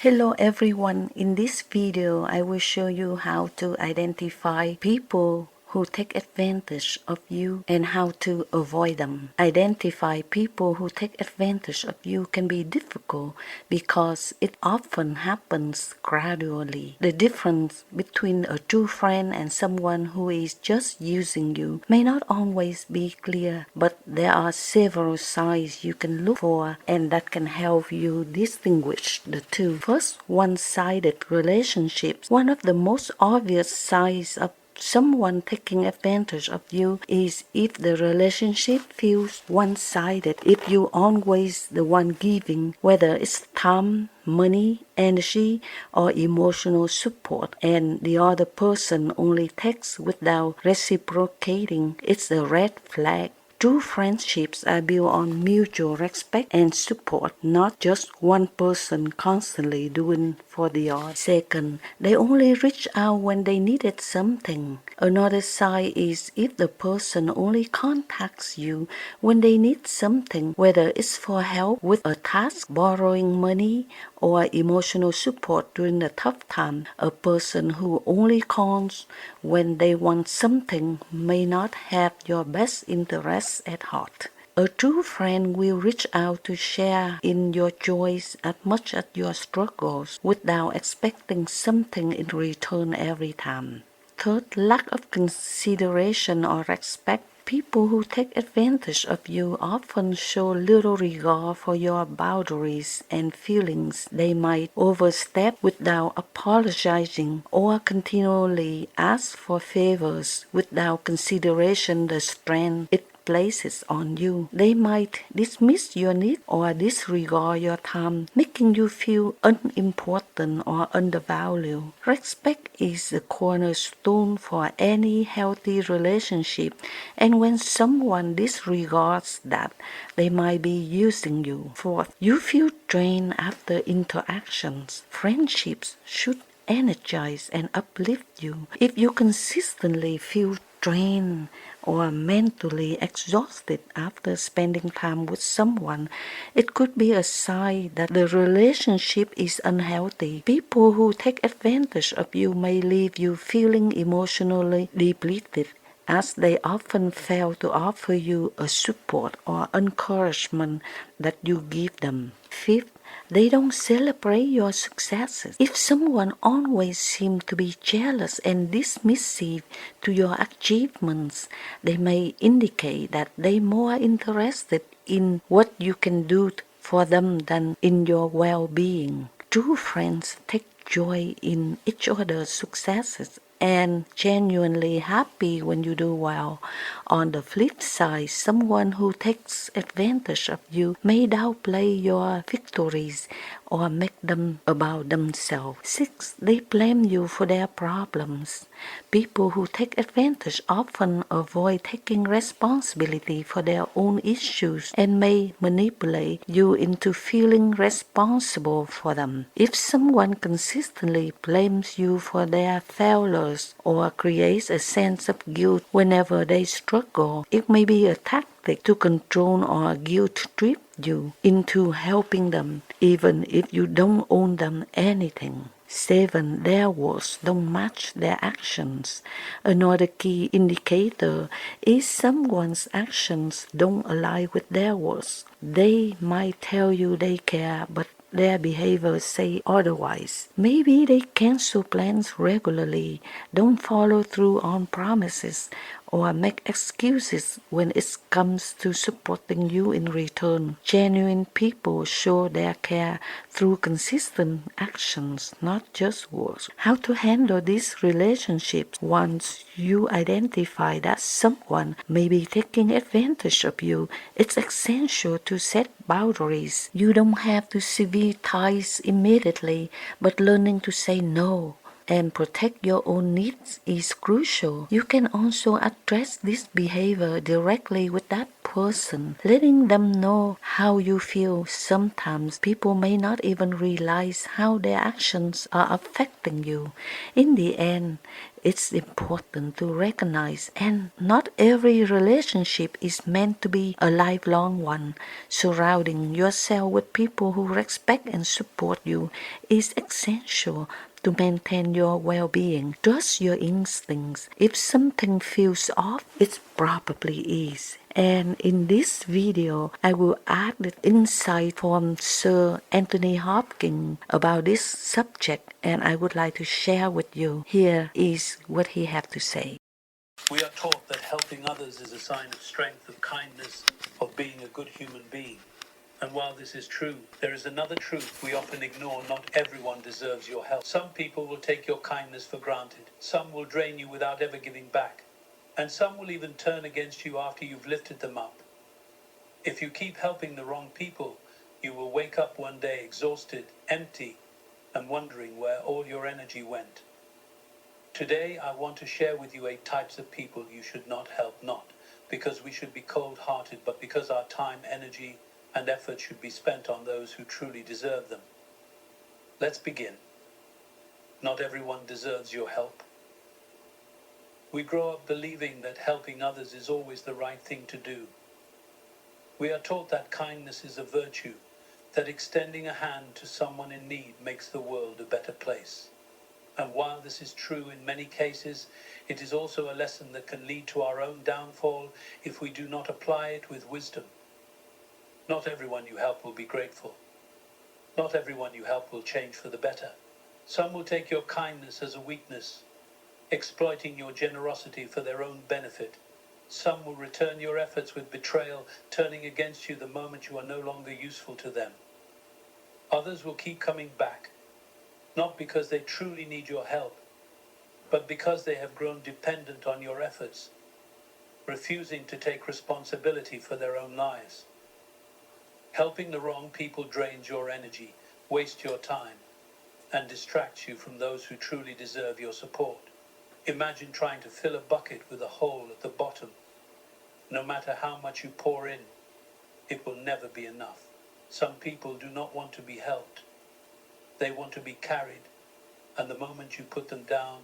Hello everyone, in this video I will show you how to identify people who take advantage of you and how to avoid them. Identify people who take advantage of you can be difficult because it often happens gradually. The difference between a true friend and someone who is just using you may not always be clear, but there are several signs you can look for and that can help you distinguish the two. First, one-sided relationships. One of the most obvious signs of someone taking advantage of you is if the relationship feels one-sided. If you always the one giving, whether it's time, money, energy, or emotional support, and the other person only takes without reciprocating, it's a red flag. True friendships are built on mutual respect and support, not just one person constantly doing for the other. Second, they only reach out when they needed something. Another sign is if the person only contacts you when they need something, whether it's for help with a task, borrowing money, or emotional support during a tough time. A person who only calls when they want something may not have your best interests at heart. A true friend will reach out to share in your joys as much as your struggles without expecting something in return every time. Third, lack of consideration or respect. People who take advantage of you often show little regard for your boundaries and feelings. They might overstep without apologizing or continually ask for favors without consideration the strain it places on you. They might dismiss your needs or disregard your time, making you feel unimportant or undervalued. Respect is the cornerstone for any healthy relationship, and when someone disregards that, they might be using you. Fourth, you feel drained after interactions. Friendships should energize and uplift you. If you consistently feel drained or mentally exhausted after spending time with someone, it could be a sign that the relationship is unhealthy. People who take advantage of you may leave you feeling emotionally depleted, as they often fail to offer you a support or encouragement that you give them. Fifth, they don't celebrate your successes. If someone always seems to be jealous and dismissive to your achievements, they may indicate that they're more interested in what you can do for them than in your well-being. True friends take joy in each other's successes and genuinely happy when you do well. On the flip side, someone who takes advantage of you may downplay your victories or make them about themselves. Six, they blame you for their problems. People who take advantage often avoid taking responsibility for their own issues and may manipulate you into feeling responsible for them. If someone consistently blames you for their failures or creates a sense of guilt whenever they struggle, it may be a tactic to control or guilt trip you into helping them, even if you don't owe them anything. 7. Their words don't match their actions. Another key indicator is someone's actions don't align with their words. They might tell you they care, but their behavior say otherwise. Maybe they cancel plans regularly, don't follow through on promises, or make excuses when it comes to supporting you in return. Genuine people show their care through consistent actions, not just words. How to handle these relationships? Once you identify that someone may be taking advantage of you, it's essential to set boundaries. You don't have to sever ties immediately, but learning to say no and protect your own needs is crucial. You can also address this behavior directly with that person, letting them know how you feel. Sometimes people may not even realize how their actions are affecting you. In the end, It's important to recognize, and not every relationship is meant to be a lifelong one. Surrounding yourself with people who respect and support you is essential to maintain your well-being. Trust your instincts. If something feels off, it probably is. And in this video, I will add the insight from Sir Anthony Hopkins about this subject, and I would like to share with you. Here is what he had to say. We are taught that helping others is a sign of strength, of kindness, of being a good human being. And while this is true, there is another truth we often ignore. Not everyone deserves your help. Some people will take your kindness for granted. Some will drain you without ever giving back. And some will even turn against you after you've lifted them up. If you keep helping the wrong people, you will wake up one day exhausted, empty, and wondering where all your energy went. Today, I want to share with you 8 types of people you should not help, not because we should be cold-hearted, but because our time, energy, and effort should be spent on those who truly deserve them. Let's begin. Not everyone deserves your help. We grow up believing that helping others is always the right thing to do. We are taught that kindness is a virtue, that extending a hand to someone in need makes the world a better place. And while this is true in many cases, it is also a lesson that can lead to our own downfall if we do not apply it with wisdom. Not everyone you help will be grateful. Not everyone you help will change for the better. Some will take your kindness as a weakness, exploiting your generosity for their own benefit. Some will return your efforts with betrayal, turning against you the moment you are no longer useful to them. Others will keep coming back, not because they truly need your help, but because they have grown dependent on your efforts, refusing to take responsibility for their own lives. Helping the wrong people drains your energy, wastes your time, and distracts you from those who truly deserve your support. Imagine trying to fill a bucket with a hole at the bottom. No matter how much you pour in, it will never be enough. Some people do not want to be helped. They want to be carried, and the moment you put them down,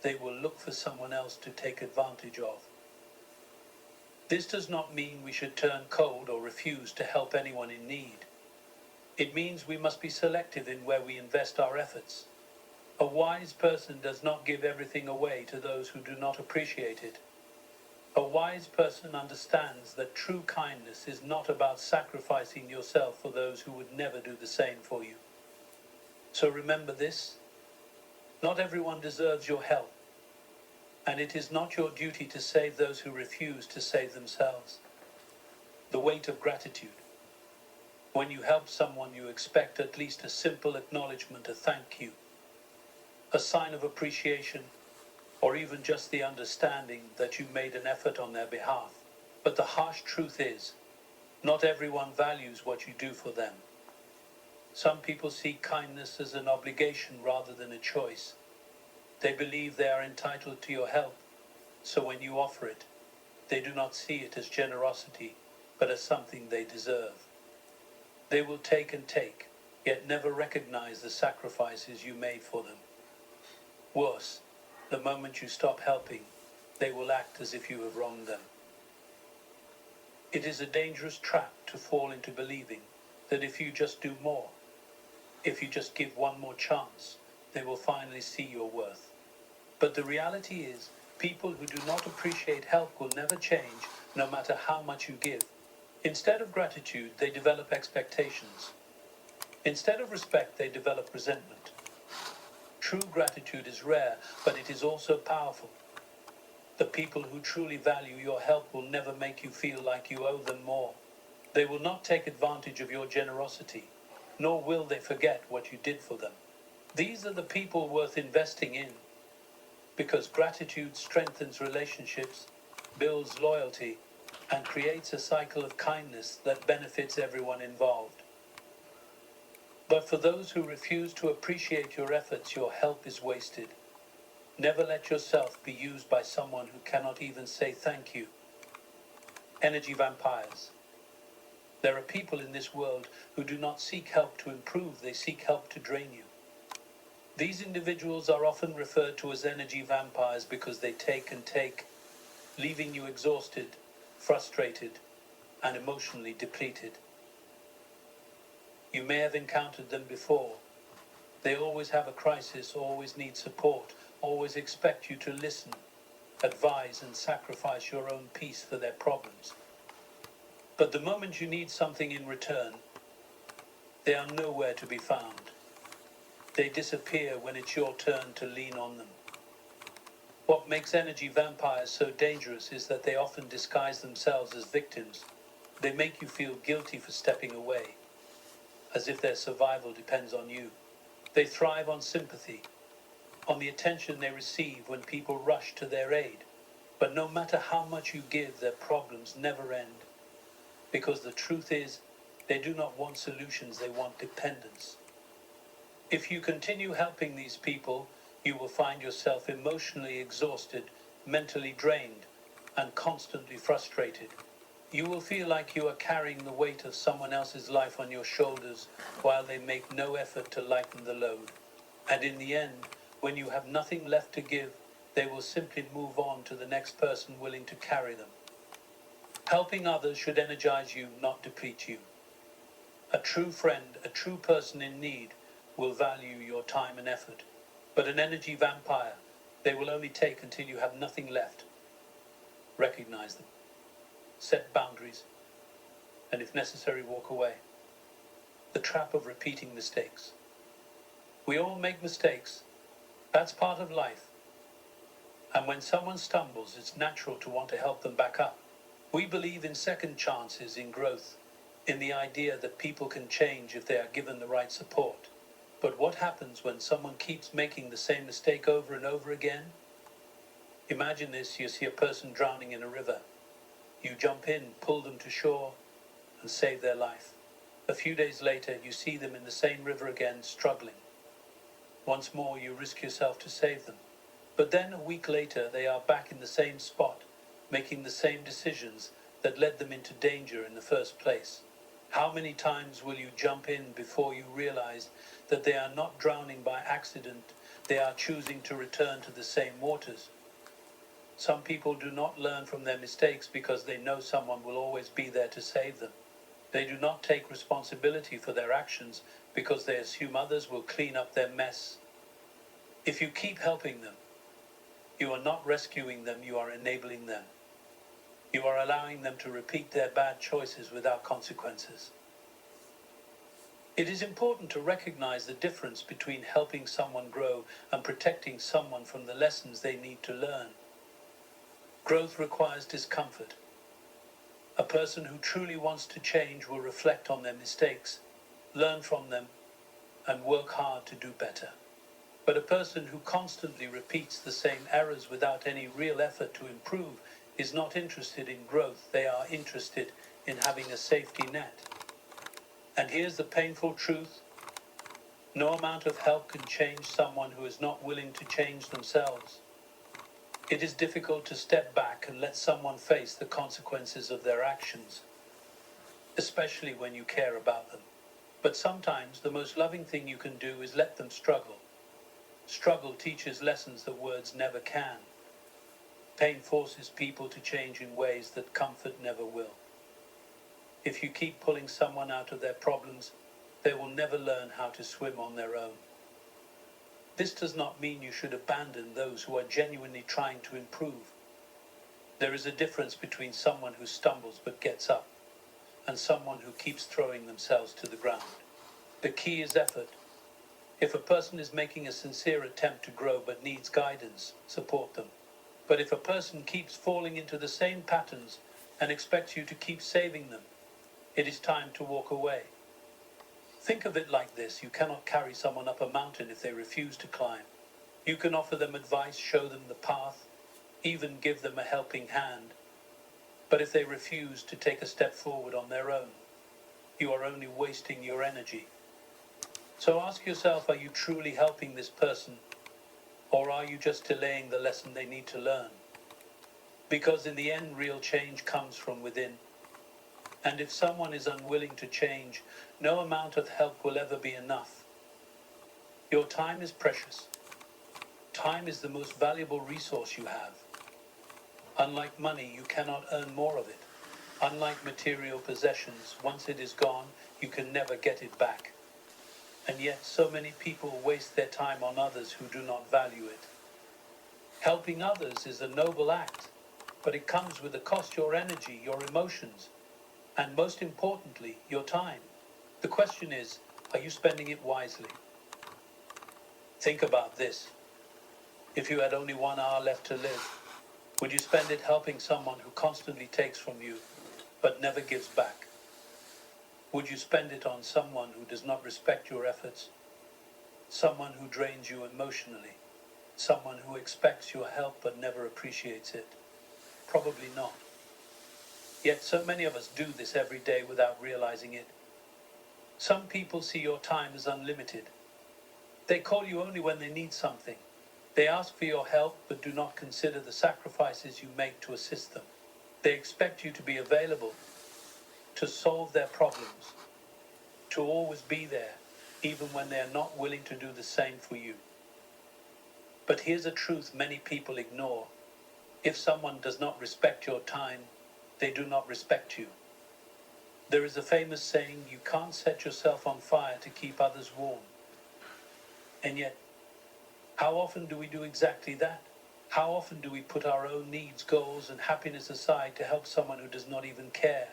they will look for someone else to take advantage of. This does not mean we should turn cold or refuse to help anyone in need. It means we must be selective in where we invest our efforts. A wise person does not give everything away to those who do not appreciate it. A wise person understands that true kindness is not about sacrificing yourself for those who would never do the same for you. So remember this: not everyone deserves your help, and it is not your duty to save those who refuse to save themselves. The weight of gratitude. When you help someone, you expect at least a simple acknowledgement, a thank you, a sign of appreciation, or even just the understanding that you made an effort on their behalf. But the harsh truth is, not everyone values what you do for them. Some people see kindness as an obligation rather than a choice. They believe they are entitled to your help, so when you offer it, they do not see it as generosity, but as something they deserve. They will take and take, yet never recognize the sacrifices you made for them. Worse, the moment you stop helping, they will act as if you have wronged them. It is a dangerous trap to fall into believing that if you just do more, if you just give one more chance, they will finally see your worth. But the reality is, people who do not appreciate help will never change, no matter how much you give. Instead of gratitude, they develop expectations. Instead of respect, they develop resentment. True gratitude is rare, but it is also powerful. The people who truly value your help will never make you feel like you owe them more. They will not take advantage of your generosity, nor will they forget what you did for them. These are the people worth investing in, because gratitude strengthens relationships, builds loyalty, and creates a cycle of kindness that benefits everyone involved. But for those who refuse to appreciate your efforts, your help is wasted. Never let yourself be used by someone who cannot even say thank you. Energy vampires. There are people in this world who do not seek help to improve, they seek help to drain you. These individuals are often referred to as energy vampires because they take and take, leaving you exhausted, frustrated, and emotionally depleted. You may have encountered them before. They always have a crisis, always need support, always expect you to listen, advise, and sacrifice your own peace for their problems. But the moment you need something in return, they are nowhere to be found. They disappear when it's your turn to lean on them. What makes energy vampires so dangerous is that they often disguise themselves as victims. They make you feel guilty for stepping away, as if their survival depends on you. They thrive on sympathy, on the attention they receive when people rush to their aid. But no matter how much you give, their problems never end. Because the truth is, they do not want solutions, they want dependence. If you continue helping these people, you will find yourself emotionally exhausted, mentally drained, and constantly frustrated. You will feel like you are carrying the weight of someone else's life on your shoulders while they make no effort to lighten the load. And in the end, when you have nothing left to give, they will simply move on to the next person willing to carry them. Helping others should energize you, not deplete you. A true friend, a true person in need, will value your time and effort. But an energy vampire, they will only take until you have nothing left. Recognize them. Set boundaries. And if necessary, walk away. The trap of repeating mistakes. We all make mistakes. That's part of life. And when someone stumbles, it's natural to want to help them back up. We believe in second chances, in growth, in the idea that people can change if they are given the right support. But what happens when someone keeps making the same mistake over and over again? Imagine this: you see a person drowning in a river. You jump in, pull them to shore, and save their life. A few days later, you see them in the same river again, struggling. Once more, you risk yourself to save them. But then a week later, they are back in the same spot, making the same decisions that led them into danger in the first place. How many times will you jump in before you realize that they are not drowning by accident, they are choosing to return to the same waters? Some people do not learn from their mistakes because they know someone will always be there to save them. They do not take responsibility for their actions because they assume others will clean up their mess. If you keep helping them, you are not rescuing them, you are enabling them. You are allowing them to repeat their bad choices without consequences. It is important to recognize the difference between helping someone grow and protecting someone from the lessons they need to learn. Growth requires discomfort. A person who truly wants to change will reflect on their mistakes, learn from them, and work hard to do better. But a person who constantly repeats the same errors without any real effort to improve is not interested in growth. They are interested in having a safety net. And here's the painful truth: no amount of help can change someone who is not willing to change themselves. It is difficult to step back and let someone face the consequences of their actions, especially when you care about them. But sometimes the most loving thing you can do is let them struggle. Struggle teaches lessons that words never can. Pain forces people to change in ways that comfort never will. If you keep pulling someone out of their problems, they will never learn how to swim on their own. This does not mean you should abandon those who are genuinely trying to improve. There is a difference between someone who stumbles but gets up and someone who keeps throwing themselves to the ground. The key is effort. If a person is making a sincere attempt to grow but needs guidance, support them. But if a person keeps falling into the same patterns and expects you to keep saving them, it is time to walk away. Think of it like this: you cannot carry someone up a mountain if they refuse to climb. You can offer them advice, show them the path, even give them a helping hand. But if they refuse to take a step forward on their own, you are only wasting your energy. So ask yourself, are you truly helping this person, or are you just delaying the lesson they need to learn? Because in the end, real change comes from within. And if someone is unwilling to change, no amount of help will ever be enough. Your time is precious. Time is the most valuable resource you have. Unlike money, you cannot earn more of it. Unlike material possessions, once it is gone, you can never get it back. And yet, so many people waste their time on others who do not value it. Helping others is a noble act, but it comes with a cost: your energy, your emotions, and most importantly, your time. The question is, are you spending it wisely? Think about this. If you had only 1 hour left to live, would you spend it helping someone who constantly takes from you, but never gives back? Would you spend it on someone who does not respect your efforts? Someone who drains you emotionally? Someone who expects your help but never appreciates it? Probably not. Yet so many of us do this every day without realizing it. Some people see your time as unlimited. They call you only when they need something. They ask for your help but do not consider the sacrifices you make to assist them. They expect you to be available, to solve their problems, to always be there, even when they are not willing to do the same for you. But here's a truth many people ignore. If someone does not respect your time, they do not respect you. There is a famous saying, you can't set yourself on fire to keep others warm. And yet, how often do we do exactly that? How often do we put our own needs, goals, and happiness aside to help someone who does not even care?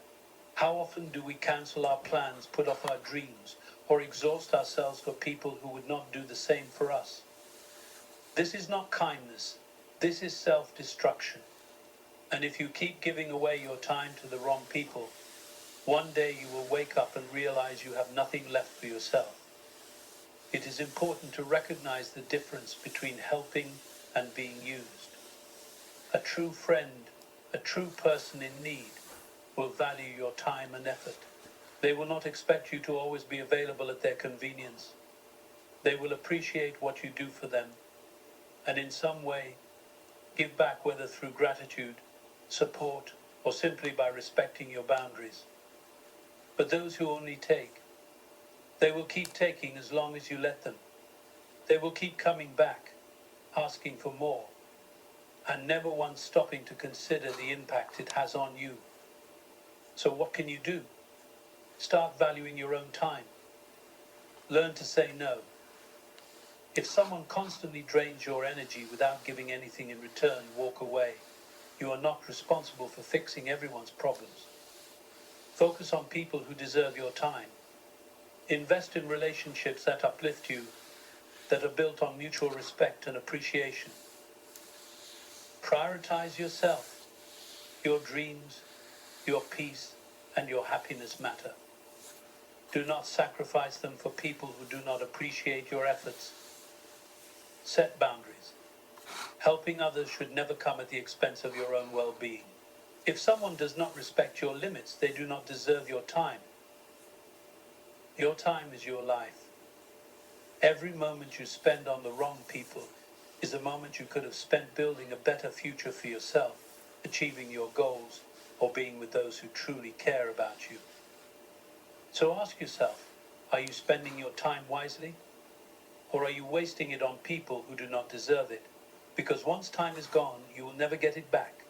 How often do we cancel our plans, put off our dreams, or exhaust ourselves for people who would not do the same for us? This is not kindness. This is self-destruction. And if you keep giving away your time to the wrong people, one day you will wake up and realize you have nothing left for yourself. It is important to recognize the difference between helping and being used. A true friend, a true person in need, will value your time and effort. They will not expect you to always be available at their convenience. They will appreciate what you do for them, and in some way, give back, whether through gratitude, support, or simply by respecting your boundaries. But those who only take, they will keep taking as long as you let them. They will keep coming back, asking for more, and never once stopping to consider the impact it has on you. So what can you do? Start valuing your own time. Learn to say no. If someone constantly drains your energy without giving anything in return, walk away. You are not responsible for fixing everyone's problems. Focus on people who deserve your time. Invest in relationships that uplift you, that are built on mutual respect and appreciation. Prioritize yourself. Your dreams, your peace, and your happiness matter. Do not sacrifice them for people who do not appreciate your efforts. Set boundaries. Helping others should never come at the expense of your own well-being. If someone does not respect your limits, they do not deserve your time. Your time is your life. Every moment you spend on the wrong people is a moment you could have spent building a better future for yourself, achieving your goals, or being with those who truly care about you. So ask yourself, are you spending your time wisely? Or are you wasting it on people who do not deserve it? Because once time is gone, you will never get it back.